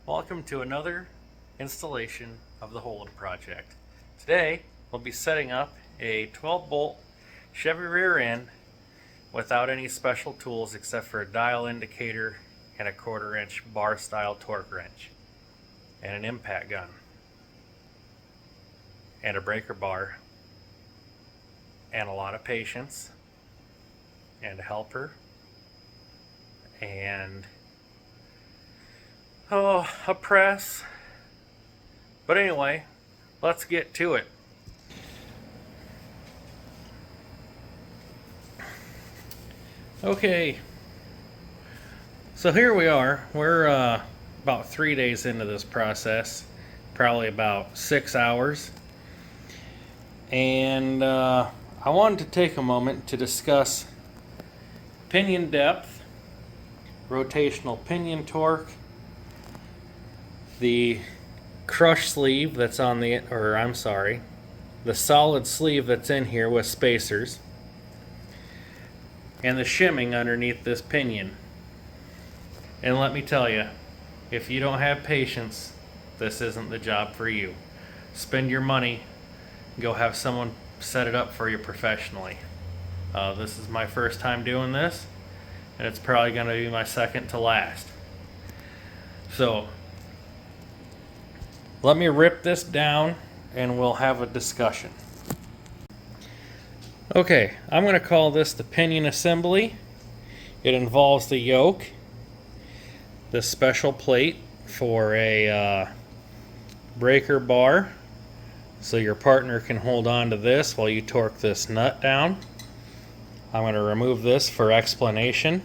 Welcome to another installation of the Holden project. Today we'll be setting up a 12 bolt Chevy rear end without any special tools except for a dial indicator and a 1/4 inch bar style torque wrench and an impact gun and a breaker bar and a lot of patience and a helper and a press. But anyway, let's get to it. Okay, so here we are. We're about 3 days into this process, probably about 6 hours. And I wanted to take a moment to discuss pinion depth, rotational pinion torque, the crush sleeve that's on the, the solid sleeve that's in here with spacers, and the shimming underneath this pinion. And let me tell you, if you don't have patience, this isn't the job for you. Spend your money, go have someone set it up for you professionally. This is my first time doing this, and it's probably going to be my second to last. So let me rip this down and we'll have a discussion. Okay, I'm going to call this the pinion assembly. It involves the yoke, this special plate for a breaker bar, so your partner can hold on to this while you torque this nut down. I'm going to remove this for explanation.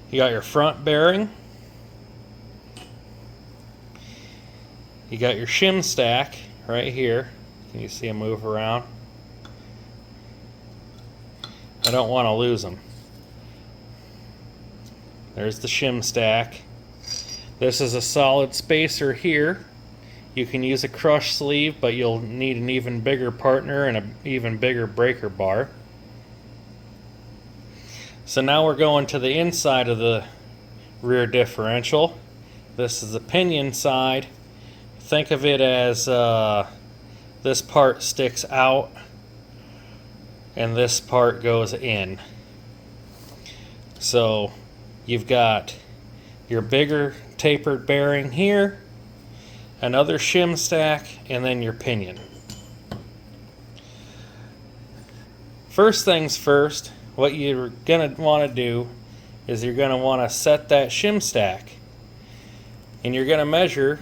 You got your front bearing. You got your shim stack right here. Can you see them move around? I don't want to lose them. There's the shim stack. This is a solid spacer here. You can use a crush sleeve, but you'll need an even bigger partner and an even bigger breaker bar. So now we're going to the inside of the rear differential. This is the pinion side. Think of it as this part sticks out and this part goes in. So you've got your bigger tapered bearing here, another shim stack, and then your pinion. First things first, what you're going to want to do is you're going to want to set that shim stack, and you're going to measure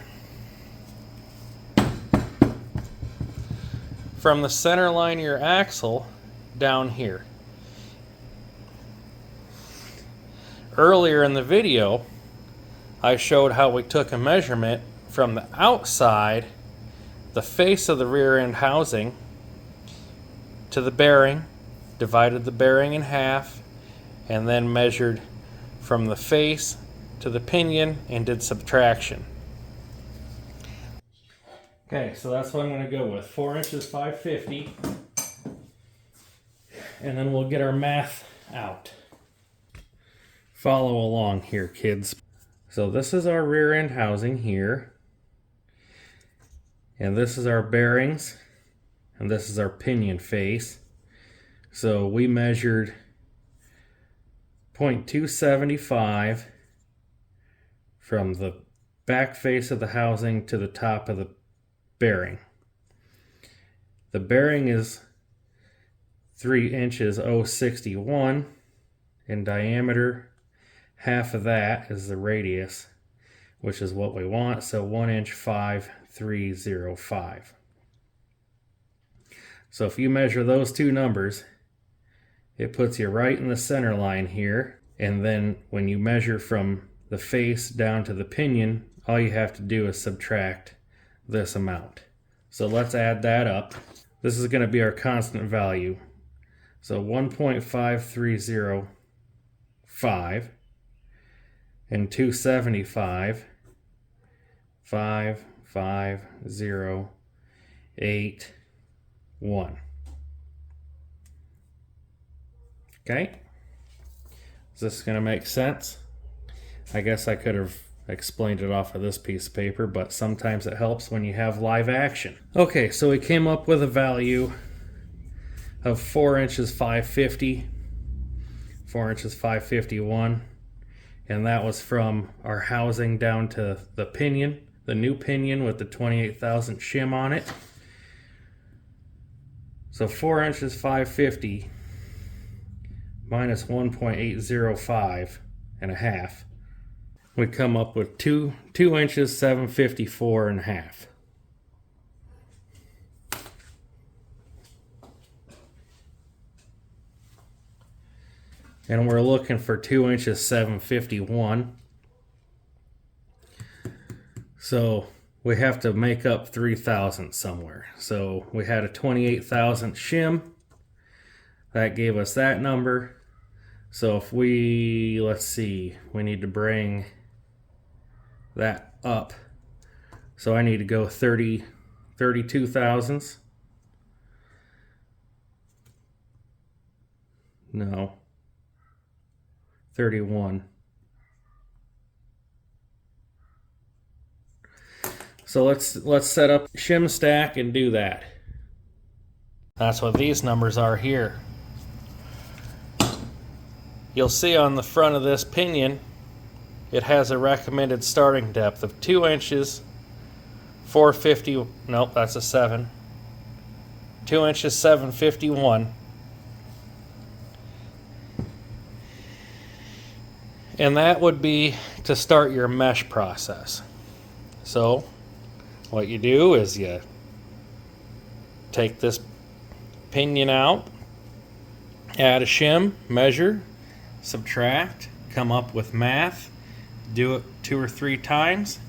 from the center line of your axle down here. Earlier in the video, I showed how we took a measurement from the outside, the face of the rear end housing, to the bearing, divided the bearing in half, and then measured from the face to the pinion and did subtraction. Okay, so that's what I'm going to go with. 4 inches, 550. And then we'll get our math out. Follow along here, kids. So this is our rear end housing here. And this is our bearings. And this is our pinion face. So we measured 0.275 from the back face of the housing to the top of the bearing. The bearing is 3 inches 061 in diameter. Half of that is the radius, which is what we want, so 1 inch 5305. So if you measure those two numbers, it puts you right in the center line here. And then when you measure from the face down to the pinion, all you have to do is subtract this amount. So let's add that up. This is going to be our constant value. So 1.5305 and 275, 55081. Okay? Is this going to make sense? I guess I could have explained it off of this piece of paper, but sometimes it helps when you have live action. Okay, so we came up with a value of 4 inches 550, 4 inches 551, and that was from our housing down to the pinion, the new pinion with the 28,000 shim on it. So 4 inches 550 minus 1.805 and a half, we come up with 2 inches 754 and a half. And we're looking for 2 inches 751. So we have to make up 3,000 somewhere. So we had a 28,000 shim. That gave us that number. So if we, let's see, we need to bring that up. So I need to go 32 thousandths. No. 31. So let's set up shim stack and do that. That's what these numbers are here. You'll see on the front of this pinion, it has a recommended starting depth of 2 inches 450. Nope, that's a 7. 2 inches 751. And that would be to start your mesh process. So what you do is you take this pinion out, add a shim, measure, subtract, come up with math, do it 2 or 3 times,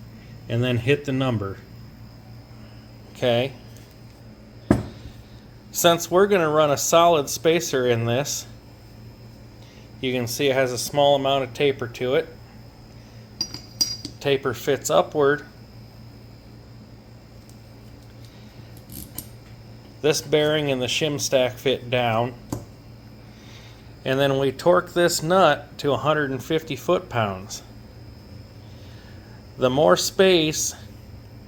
and then hit the number. Okay. Since we're going to run a solid spacer in this, you can see it has a small amount of taper to it. Taper fits upward. This bearing and the shim stack fit down. And then we torque this nut to 150 foot-pounds. The more space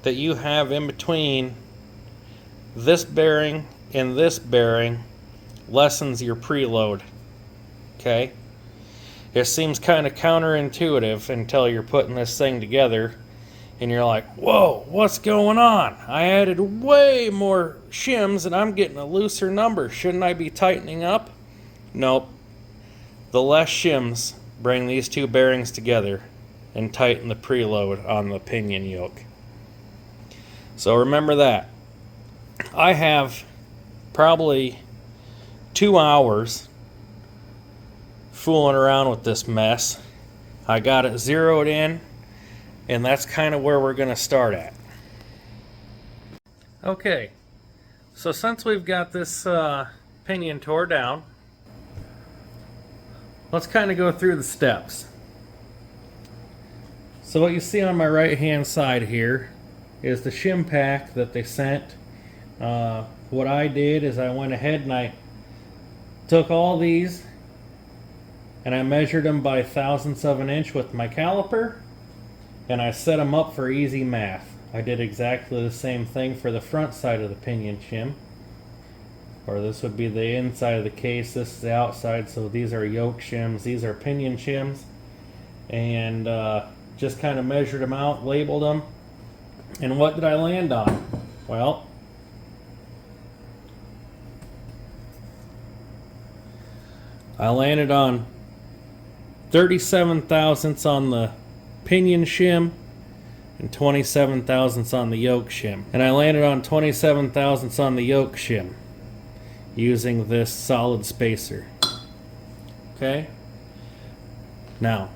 that you have in between this bearing and this bearing lessens your preload. Okay? It seems kind of counterintuitive until you're putting this thing together and you're like, whoa, what's going on? I added way more shims and I'm getting a looser number. Shouldn't I be tightening up? Nope. The less shims bring these two bearings together and tighten the preload on the pinion yoke. So remember that. I have probably 2 hours fooling around with this mess. I got it zeroed in, and that's kind of where we're going to start at. Okay, so since we've got this pinion tore down, let's kind of go through the steps. So what you see on my right hand side here is the shim pack that they sent. What I did is I went ahead and I took all these and I measured them by thousandths of an inch with my caliper, and I set them up for easy math. I did exactly the same thing for the front side of the pinion shim, or this would be the inside of the case, this is the outside, so these are yoke shims, these are pinion shims, and just kind of measured them out, labeled them. And what did I land on? Well, I landed on 37 thousandths on the pinion shim and 27 thousandths on the yoke shim. And I landed on 27 thousandths on the yoke shim using this solid spacer. Okay? Now,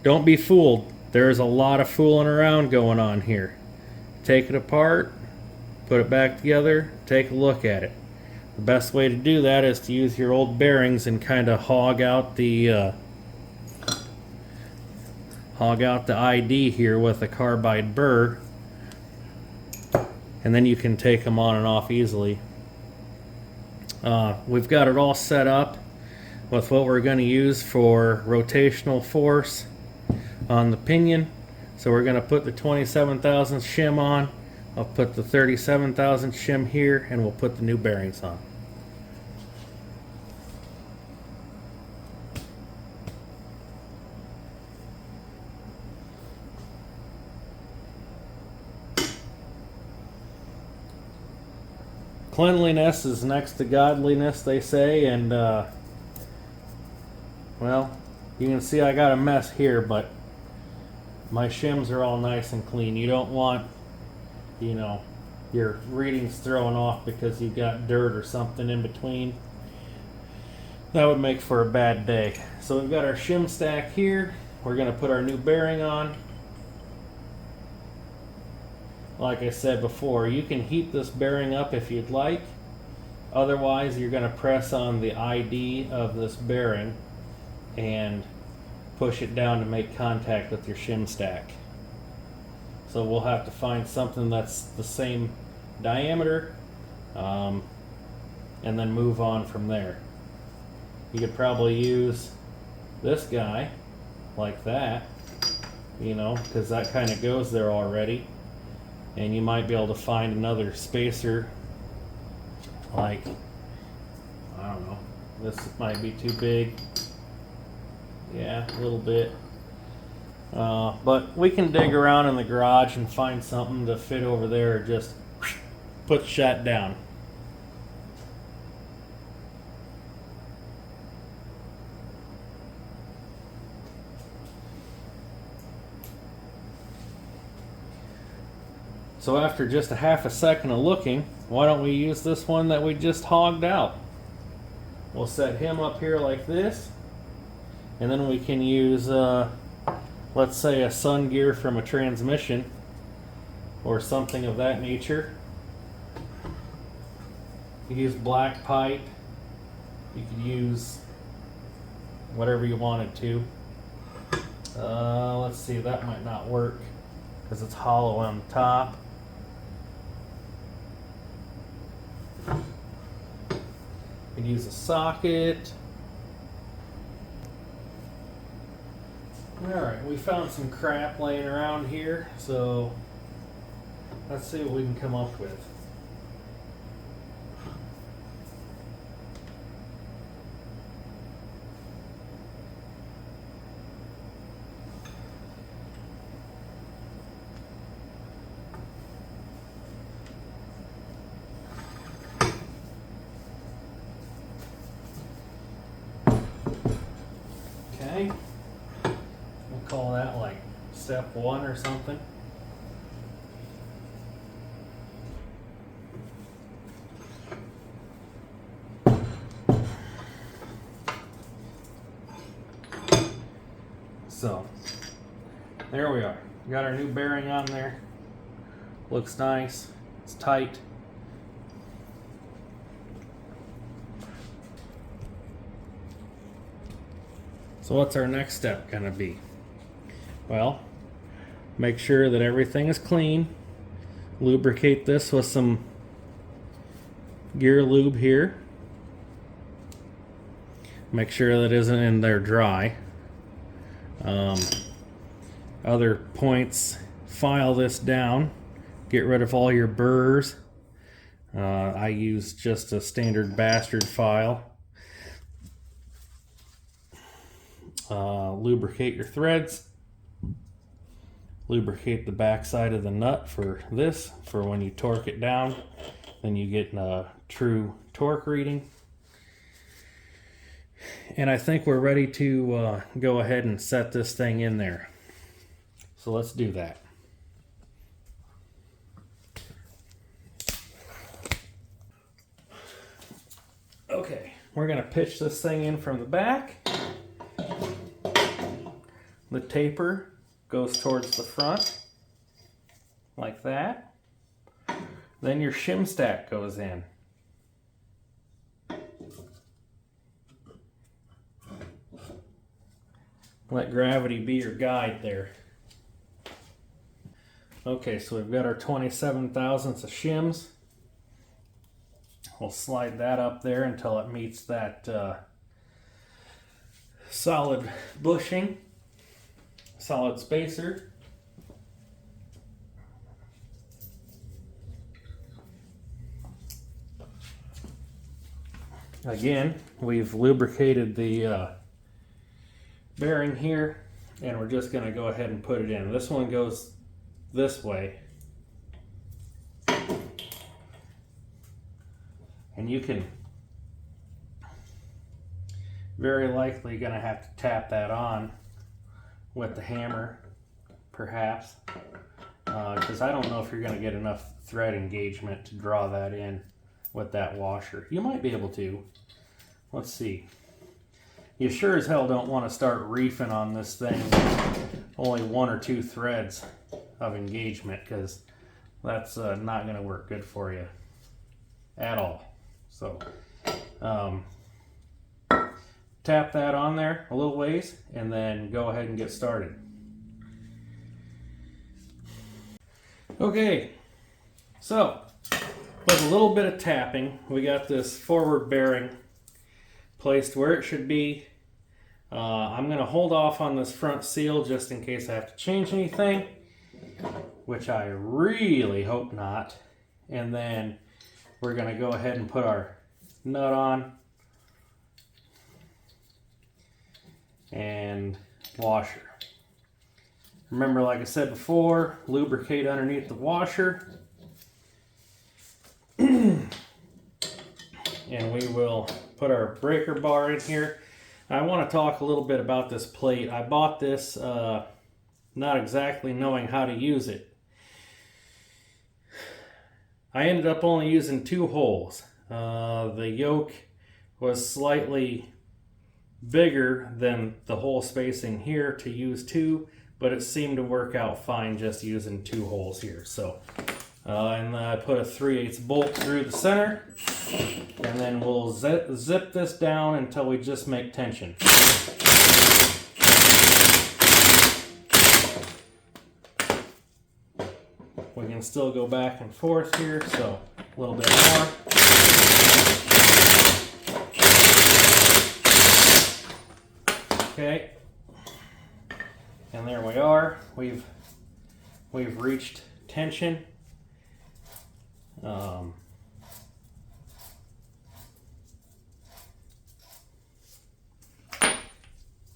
don't be fooled. There's a lot of fooling around going on here. Take it apart, put it back together, take a look at it. The best way to do that is to use your old bearings and kind of hog out the ID here with a carbide burr, and then you can take them on and off easily. We've got it all set up with what we're going to use for rotational force, on the pinion. So we're going to put the 27 thousandths shim on. I'll put the 37 thousandths shim here, and we'll put the new bearings on. Cleanliness is next to godliness, they say, and well, you can see I got a mess here, but my shims are all nice and clean. You don't want, you know, your readings thrown off because you got dirt or something in between. That would make for a bad day. So we've got our shim stack here. We're going to put our new bearing on. Like I said before, you can heat this bearing up if you'd like. Otherwise, you're going to press on the ID of this bearing and push it down to make contact with your shim stack. So we'll have to find something that's the same diameter and then move on from there. You could probably use this guy like that, you know, because that kind of goes there already. And you might be able to find another spacer, like, I don't know, this might be too big. Yeah, a little bit. But we can dig around in the garage and find something to fit over there, or just put shut down. So after just a half a second of looking, why don't we use this one that we just hogged out? We'll set him up here like this, and then we can use, let's say, a sun gear from a transmission or something of that nature. You could use black pipe. You could use whatever you wanted to. Let's see, that might not work because it's hollow on the top. You could use a socket. Alright, we found some crap laying around here, so let's see what we can come up with. Okay. We'll call that like step 1 or something. So, there we are. We got our new bearing on there. Looks nice. It's tight. So what's our next step gonna be? Well, make sure that everything is clean. Lubricate this with some gear lube here. Make sure that it isn't in there dry. Other points, file this down. Get rid of all your burrs. I use just a standard bastard file. Lubricate your threads. Lubricate the back side of the nut for this, for when you torque it down, then you get a true torque reading. And I think we're ready to go ahead and set this thing in there. So let's do that. Okay, we're going to pitch this thing in from the back. The taper goes towards the front, like that. Then your shim stack goes in. Let gravity be your guide there. Okay, so we've got our 27 thousandths of shims. We'll slide that up there until it meets that solid bushing. solid spacer. Again, we've lubricated the bearing here, and we're just going to go ahead and put it in. This one goes this way, and you can very likely going to have to tap that on with the hammer, perhaps, because I don't know if you're going to get enough thread engagement to draw that in with that washer. You might be able to. Let's see. You sure as hell don't want to start reefing on this thing with only 1 or 2 threads of engagement, because that's not going to work good for you at all. So tap that on there a little ways and then go ahead and get started. Okay, so with a little bit of tapping, we got this forward bearing placed where it should be. I'm going to hold off on this front seal just in case I have to change anything, which I really hope not. And then we're going to go ahead and put our nut on and washer. Remember, like I said before, lubricate underneath the washer. And we will put our breaker bar in here. I want to talk a little bit about this plate. I bought this not exactly knowing how to use it. I ended up only using 2 holes. The yoke was slightly bigger than the hole spacing here to use 2, but it seemed to work out fine just using 2 holes here. So, and I put a 3/8 bolt through the center, and then we'll zip this down until we just make tension. We can still go back and forth here, so a little bit more. Okay, and there we are. We've reached tension.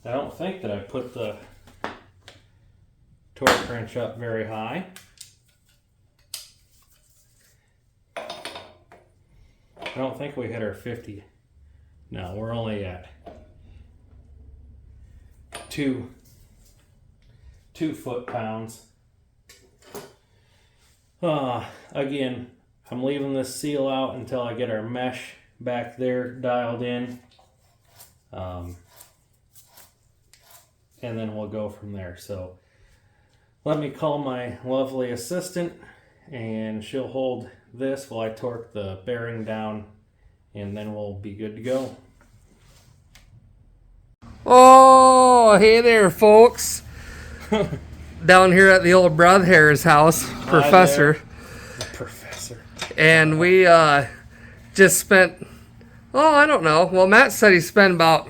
I don't think that I put the torque wrench up very high. I don't think we hit our 50. No, we're only at 2 foot-pounds. Again, I'm leaving this seal out until I get our mesh back there dialed in. And then we'll go from there. So let me call my lovely assistant, and she'll hold this while I torque the bearing down, and then we'll be good to go. Oh, hey there, folks. Down here at the old Brother's house, Professor. The professor. And we just spent, oh, I don't know. Well, Matt said he spent about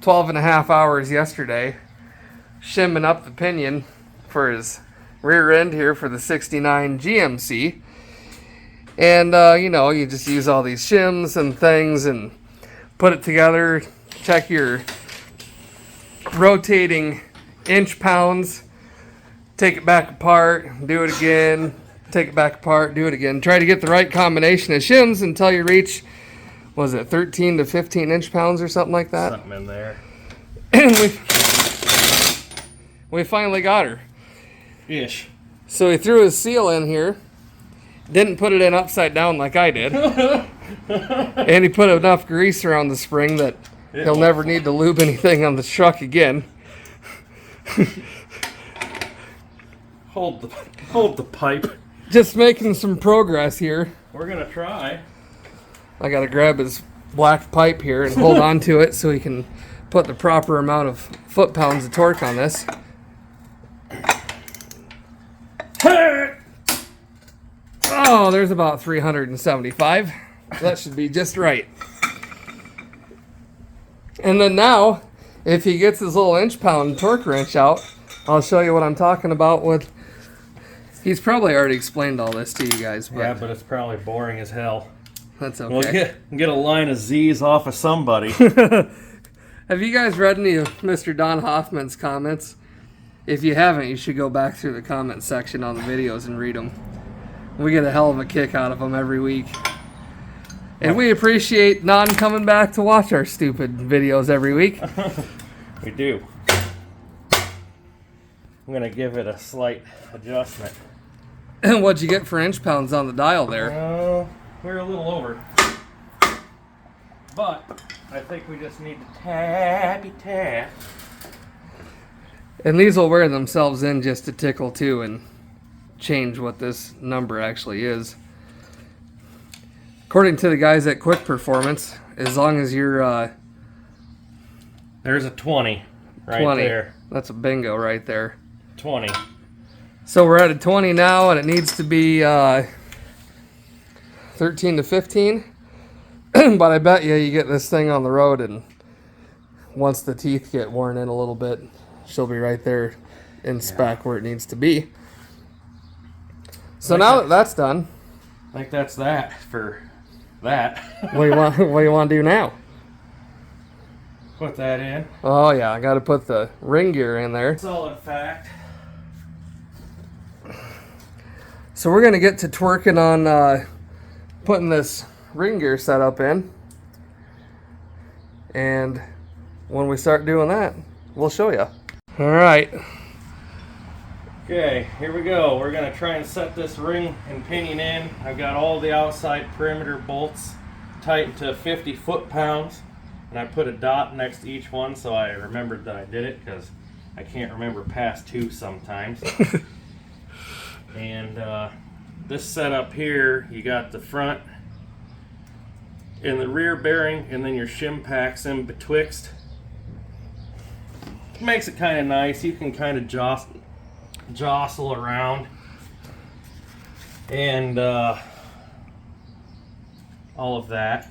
12 and a half hours yesterday shimming up the pinion for his rear end here for the 69 GMC. And, you know, you just use all these shims and things and put it together, check your rotating inch pounds, take it back apart, do it again, take it back apart, do it again. Try to get the right combination of shims until you reach, was it 13 to 15 inch pounds or something like that? Something in there. And we finally got her. Ish. So he threw his seal in here, didn't put it in upside down like I did, and he put enough grease around the spring that he'll never need to lube anything on the truck again. Hold the pipe. Just making some progress here. We're gonna try. I gotta grab his black pipe here and hold on to it so he can put the proper amount of foot-pounds of torque on this. Oh, there's about 375. That should be just right. And then now, if he gets his little inch-pound torque wrench out, I'll show you what I'm talking about with... He's probably already explained all this to you guys, but Yeah, but it's probably boring as hell. that's okay. We'll get a line of Z's off of somebody. Have you guys read any of Mr. Don Hoffman's comments? If you haven't, you should go back through the comment section on the videos and read them. We get a hell of a kick out of them every week. And we appreciate Don coming back to watch our stupid videos every week. We do. I'm going to give it a slight adjustment. And what'd you get for inch pounds on the dial there? We're a little over. But I think we just need to tap. And these will wear themselves in just to tickle too and change what this number actually is. According to the guys at Quick Performance, as long as you're There's a 20 right 20, there. that's a bingo right there. 20. So we're at a 20 now, and it needs to be 13 to 15. But I bet you get this thing on the road, and once the teeth get worn in a little bit, she'll be right there in spec where it needs to be. So now that that's done, I think that's that for that. what do you want to do now? Put that in. Oh yeah, I got to put the ring gear in there. Solid fact. So we're gonna get to twerking on putting this ring gear setup in, and when we start doing that, we'll show you. All right. Okay, here we go. We're gonna try and set this ring and pinion in. I've got all the outside perimeter bolts tightened to 50 foot-pounds, and I put a dot next to each one so I remembered that I did it, because I can't remember past 2 sometimes. And this setup here, you got the front and the rear bearing, and then your shim packs in betwixt. Makes it kind of nice. You can kind of jostle around, and all of that.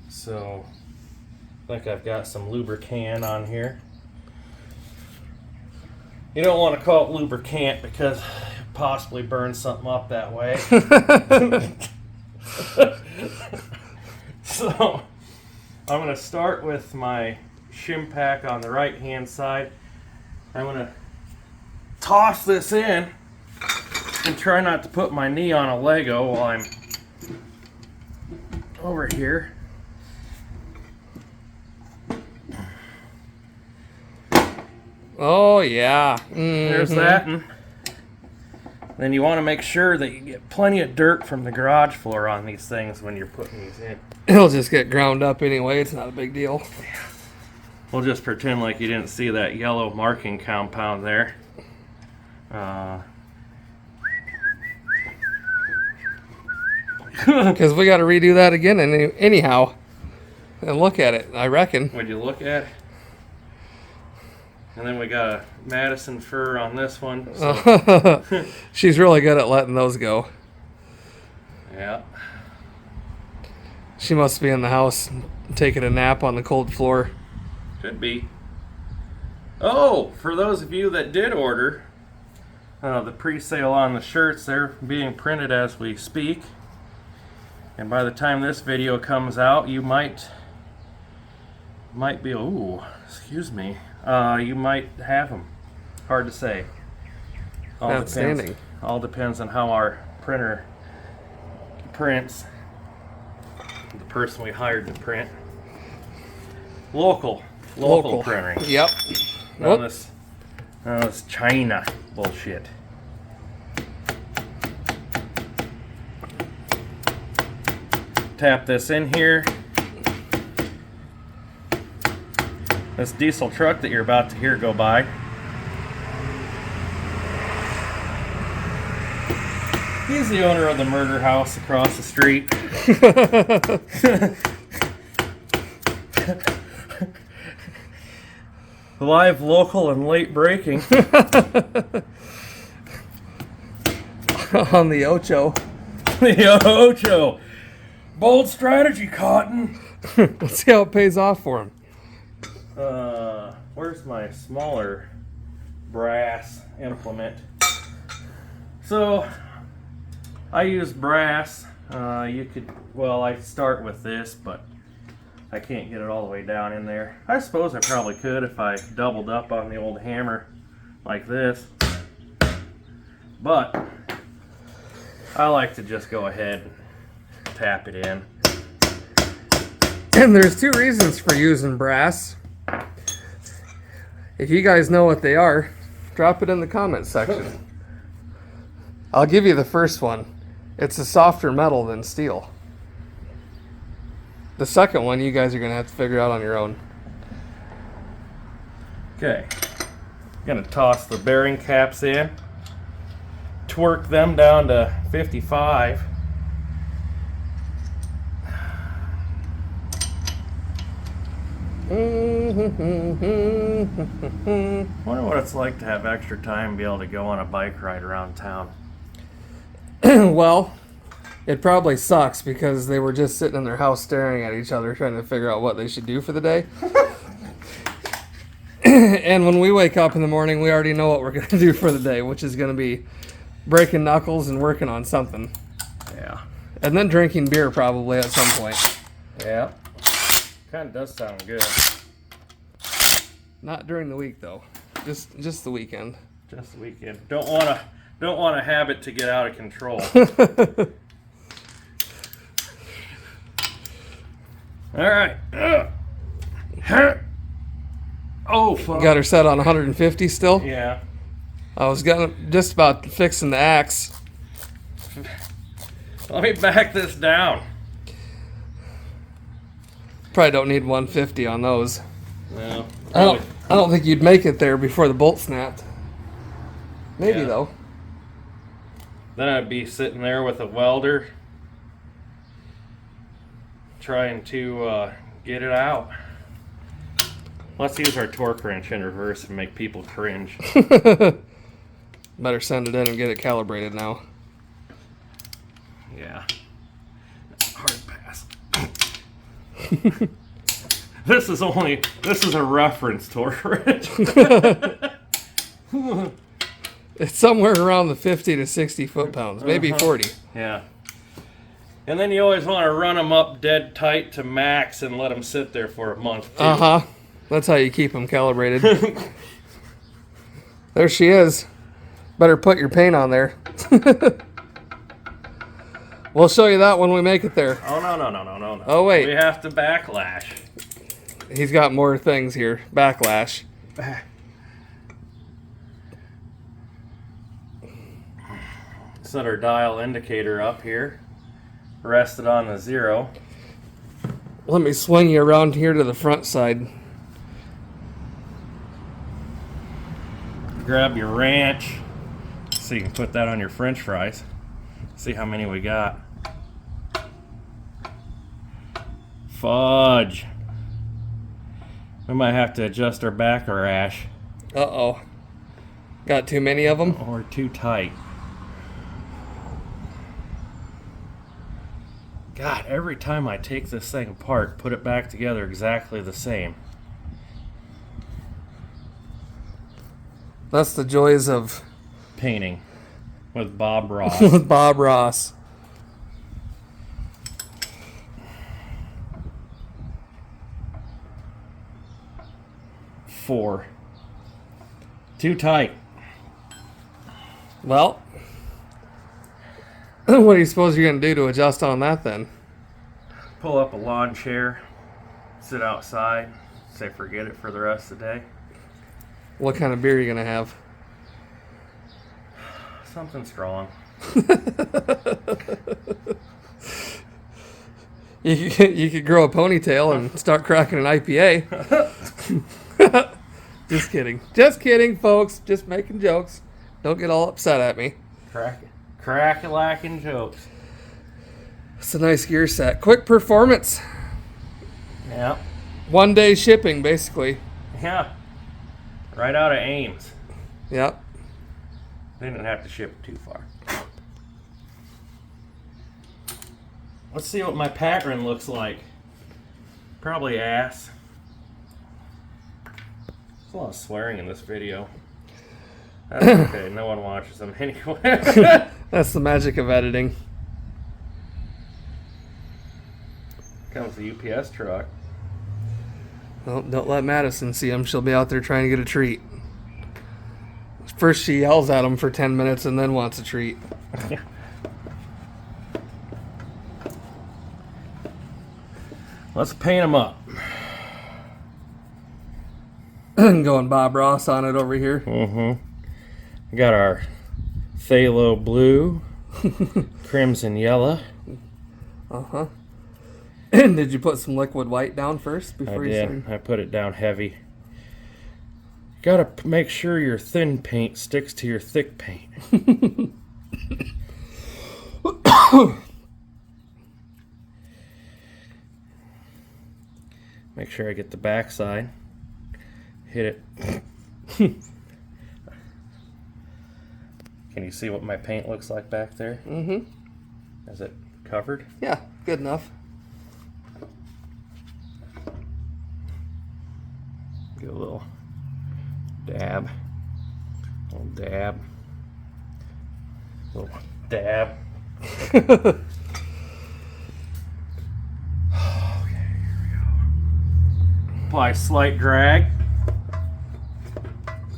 So I think I've got some lubricant on here. You don't want to call it lubricant because it possibly burns something up that way. So I'm going to start with my shim pack on the right hand side. I'm going to toss this in and try not to put my knee on a Lego while I'm over here. Oh yeah. There's that. And then you want to make sure that you get plenty of dirt from the garage floor on these things when you're putting these in. It'll just get ground up anyway. It's not a big deal. We'll just pretend like you didn't see that yellow marking compound there. Because we got to redo that again anyhow. And look at it, I reckon. Would you look at it? And then we got a Madison fur on this one. So. She's really good at letting those go. Yeah. She must be in the house taking a nap on the cold floor. Could be. Oh, for those of you that did order, the pre-sale on the shirts, they're being printed as we speak. And by the time this video comes out, you might be, ooh, excuse me, you might have them. Hard to say. Outstanding. All depends on how our printer prints. The person we hired to print. Local printing. Yep. None of this China bullshit. Tap this in here. This diesel truck that you're about to hear go by. He's the owner of the murder house across the street. Live, local, and late breaking. On the Ocho. The Ocho. Bold strategy, Cotton. Let's see how it pays off for him. Where's my smaller brass implement. So I use brass. You could, well, I start with this, but I can't get it all the way down in there. I suppose I probably could if I doubled up on the old hammer like this, but I like to just go ahead and tap it in. And there's two reasons for using brass. If you guys know what they are, drop it in the comments section. I'll give you the first one. It's a softer metal than steel. The second one, you guys are going to have to figure out on your own. Okay, gonna toss the bearing caps in, twerk them down to 55. Wonder what it's like to have extra time and be able to go on a bike ride around town. Well, it probably sucks because they were just sitting in their house staring at each other trying to figure out what they should do for the day. And when we wake up in the morning, we already know what we're going to do for the day, which is going to be breaking knuckles and working on something. Yeah. And then drinking beer probably at some point. Yeah. Kind of does sound good. Not during the week though. Just the weekend. Just the weekend. Don't want a habit to get out of control. All right. Oh, fuck. Got her set on 150 still? Yeah. I was just about fixing the axe. Let me back this down. Probably don't need 150 on those. No. I don't think you'd make it there before the bolt snapped. Maybe Yeah. though. Then I'd be sitting there with a welder trying to get it out. Let's use our torque wrench in reverse and make people cringe. Better send it in and get it calibrated now. Yeah. Hard pass. This is a reference torque wrench. It's somewhere around the 50 to 60 foot-pounds, maybe 40. Yeah. And then you always want to run them up dead tight to max and let them sit there for a month too. Uh-huh. That's how you keep them calibrated. There she is. Better put your paint on there. We'll show you that when we make it there. Oh, no. Oh, wait. We have to backlash. He's got more things here. Backlash. Set our dial indicator up here. Rest it on the 0. Let me swing you around here to the front side. Grab your ranch so you can put that on your french fries. See how many we got. Fudge. We might have to adjust our backlash. Uh-oh. Got too many of them? Or too tight. God, every time I take this thing apart, put it back together exactly the same. That's the joys of Painting with Bob Ross. with Bob Ross. Four. Too tight. Well, what do you suppose you're going to do to adjust on that then? Pull up a lawn chair, sit outside, say forget it for the rest of the day. What kind of beer are you going to have? Something strong. You could grow a ponytail and start cracking an IPA. Just kidding. Just kidding, folks. Just making jokes. Don't get all upset at me. Crack-a-lacking jokes. It's a nice gear set. Quick performance. Yeah. 1 day shipping, basically. Yeah. Right out of Ames. Yep. They didn't have to ship it too far. Let's see what my pattern looks like. Probably ass. There's a lot of swearing in this video. That's okay. No one watches them anyway. That's the magic of editing. Comes the UPS truck. Well, don't let Madison see him. She'll be out there trying to get a treat. First she yells at him for 10 minutes and then wants a treat. Let's paint them up. Going Bob Ross on it over here. We got our phthalo blue, crimson yellow. Did you put some liquid white down first before you started? I put it down heavy. Gotta make sure your thin paint sticks to your thick paint. Make sure I get the backside. Hit it. Can you see what my paint looks like back there? Is it covered? Yeah, good enough. Get a little dab. Little dab. Little dab. Okay, here we go. Apply slight drag.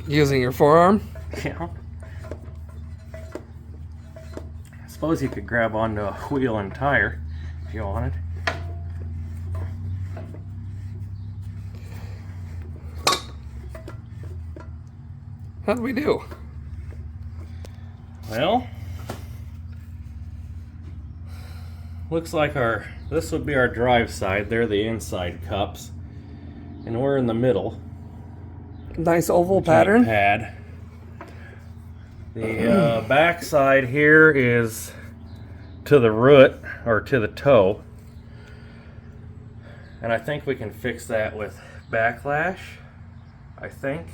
Using your forearm? Yeah. I suppose you could grab onto a wheel and tire if you wanted. How'd we do? Well, looks like this would be our drive side. They're the inside cups. And we're in the middle. Nice oval pattern. Pad. The back side here is to the root or to the toe. And I think we can fix that with backlash. I think.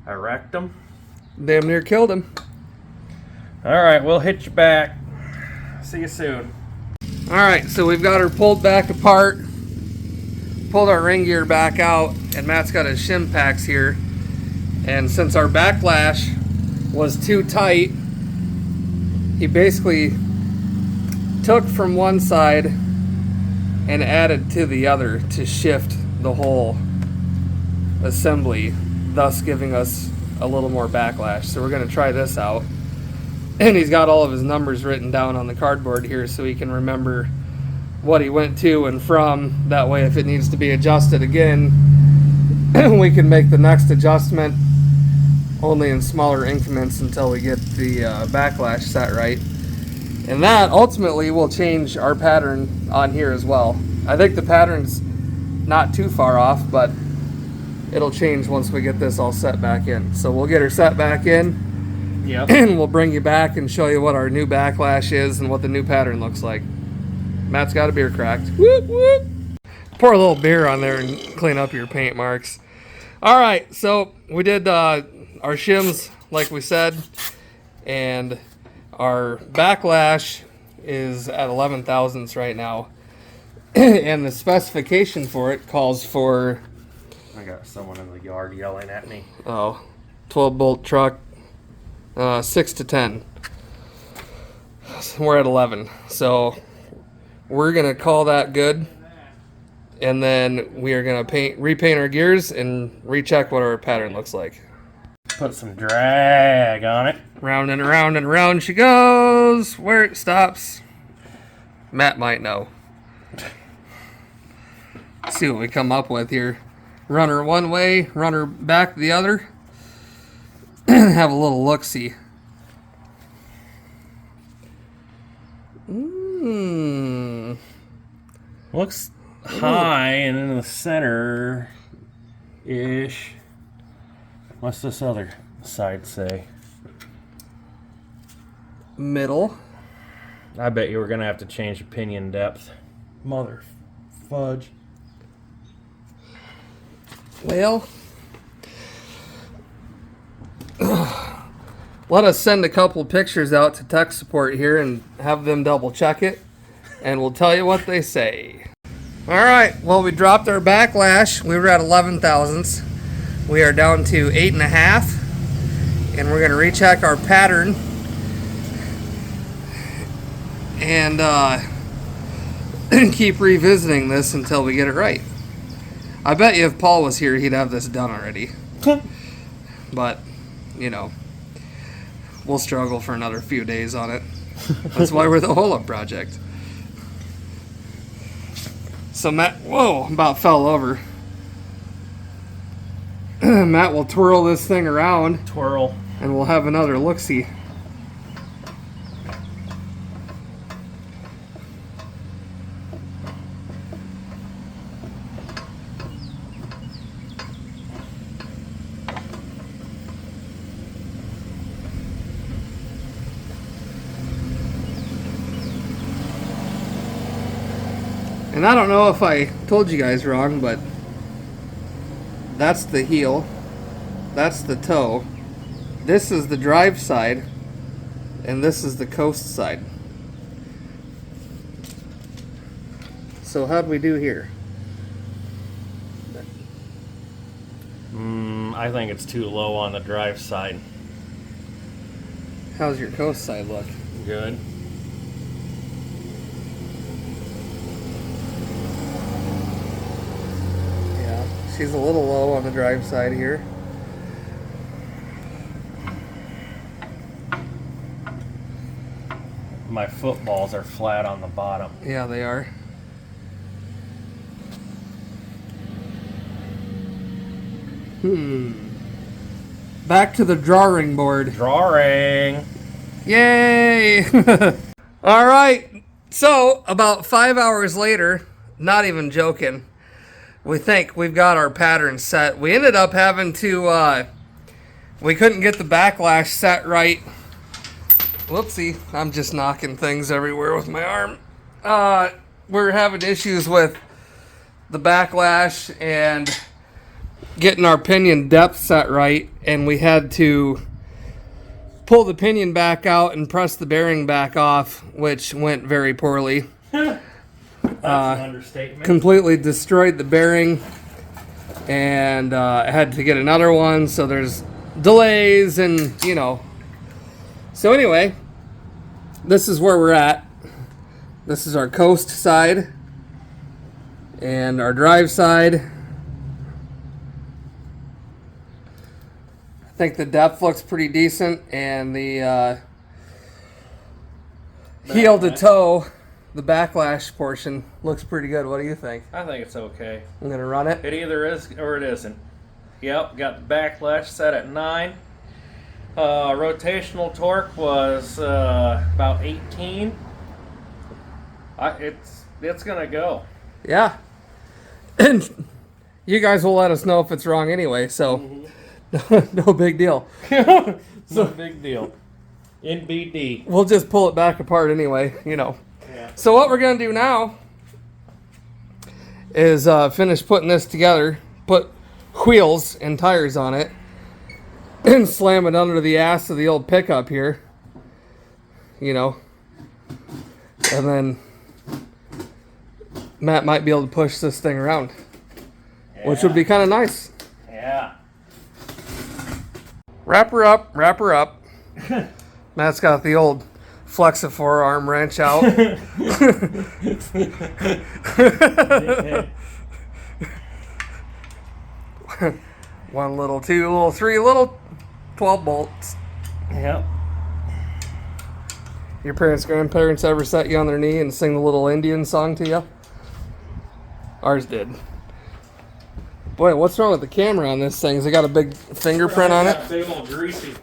I wrecked him. Damn near killed him. Alright, we'll hit you back. See you soon. Alright, so we've got her pulled back apart. Pulled our ring gear back out. And Matt's got his shim packs here. And since our backlash was too tight, he basically took from one side and added to the other to shift the whole assembly, thus giving us a little more backlash. So we're going to try this out. And he's got all of his numbers written down on the cardboard here so he can remember what he went to and from. That way, if it needs to be adjusted again, we can make the next adjustment only in smaller increments until we get the backlash set right. And that ultimately will change our pattern on here as well. I think the pattern's not too far off, but it'll change once we get this all set back in. So we'll get her set back in. Yep. And we'll bring you back and show you what our new backlash is and what the new pattern looks like. Matt's got a beer cracked. Whoop, whoop. Pour a little beer on there and clean up your paint marks. All right, so we did our shims like we said, and our backlash is at 11 thousandths right now. And the specification for it calls for... I got someone in the yard yelling at me. 12 bolt truck, 6 to 10. We're at 11. So we're going to call that good. And then we are going to repaint our gears and recheck what our pattern looks like. Put some drag on it. Round and around and around she goes. Where it stops, Matt might know. See what we come up with here. Run her one way, run her back the other. Have a little look-see. Looks high and in the center-ish. What's this other side say? Middle. I bet you we're going to have to change the pinion depth. Mother fudge. Well, let us send a couple pictures out to tech support here and have them double check it, and we'll tell you what they say. All right, well, we dropped our backlash. We were at 11 thousandths. We are down to 8.5, and we're going to recheck our pattern and keep revisiting this until we get it right. I bet you if Paul was here, he'd have this done already. But, you know, we'll struggle for another few days on it. That's why we're the hole-up project. So Matt, whoa, about fell over. Matt will twirl this thing around. Twirl. And we'll have another look-see. And I don't know if I told you guys wrong, but that's the heel. That's the toe. This is the drive side. And this is the coast side. So how'd we do here? I think it's too low on the drive side. How's your coast side look? Good. Yeah, she's a little low on the drive side here. My footballs are flat on the bottom. Yeah, they are. Back to the drawing board. Drawing. Yay! All right. So, about 5 hours later, not even joking, we think we've got our pattern set. We ended up having to, we couldn't get the backlash set right. Whoopsie, I'm just knocking things everywhere with my arm. We're having issues with the backlash and getting our pinion depth set right, and we had to pull the pinion back out and press the bearing back off, which went very poorly. That's an understatement. Completely destroyed the bearing, and I had to get another one, so there's delays and, you know. So anyway, this is where we're at. This is our coast side and our drive side. I think the depth looks pretty decent, and the heel to toe, the backlash portion, looks pretty good. What do you think? I think it's okay. I'm going to run it. It either is or it isn't. Yep, got the backlash set at 9. Rotational torque was about 18. It's gonna go. Yeah. And you guys will let us know if it's wrong anyway, so no big deal. No big deal. NBD. We'll just pull it back apart anyway, you know. Yeah. So what we're going to do now is finish putting this together, put wheels and tires on it, and slam it under the ass of the old pickup here, you know, and then Matt might be able to push this thing around, which would be kind of nice. Yeah. Wrap her up, wrap her up. Matt's got the old Flexifor arm wrench out. One little, two little, three little, 12 bolts. Yep. Your parents, grandparents ever sat you on their knee and sing the little Indian song to you? Ours did. Boy, what's wrong with the camera on this thing? Has it got a big fingerprint on it? Big old greasy.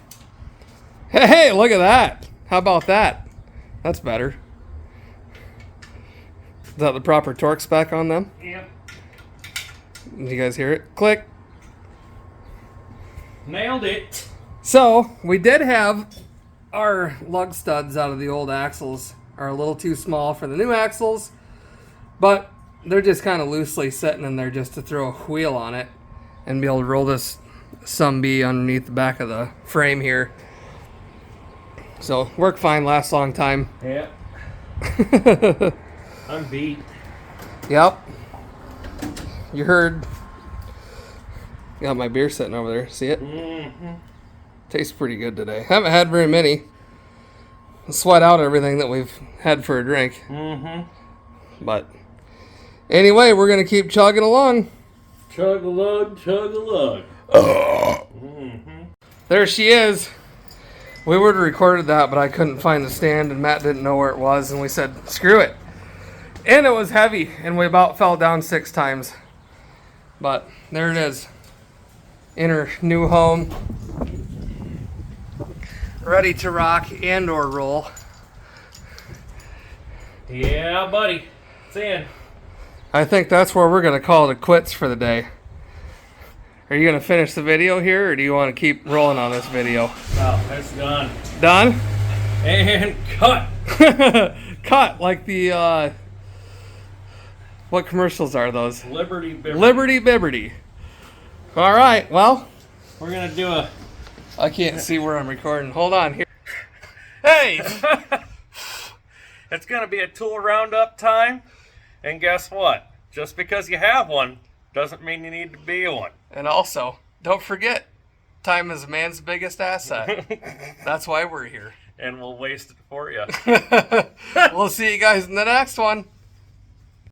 Hey, look at that. How about that? That's better. Is that the proper torque spec on them? Yep. Did you guys hear it? Click. Nailed it. So, we did have our lug studs out of the old axles are a little too small for the new axles, but they're just kind of loosely sitting in there just to throw a wheel on it and be able to roll this some-bee underneath the back of the frame here. So, work fine, lasts a long time. Yep. I'm beat. Yep. You heard. Got my beer sitting over there. See it? Mm-hmm. Tastes pretty good today. Haven't had very many. Sweat out everything that we've had for a drink. Mm-hmm. But anyway, we're going to keep chugging along. Chug-a-lug, chug-a-lug. Mm-hmm. There she is. We would have recorded that, but I couldn't find the stand, and Matt didn't know where it was, and we said, screw it. And it was heavy, and we about fell down 6 times. But there it is. In her new home. Ready to rock and or roll. Yeah, buddy. It's in. I think that's where we're going to call it quits for the day. Are you going to finish the video here, or do you want to keep rolling on this video? Oh, that's done. Done? And cut. Cut, like the, what commercials are those? Liberty Bibberty. Liberty Bibberty. All right, well. We're going to do a... I can't see where I'm recording. Hold on here. Hey! It's going to be a tool roundup time. And guess what? Just because you have one doesn't mean you need to be one. And also, don't forget, time is a man's biggest asset. That's why we're here. And we'll waste it for you. We'll see you guys in the next one.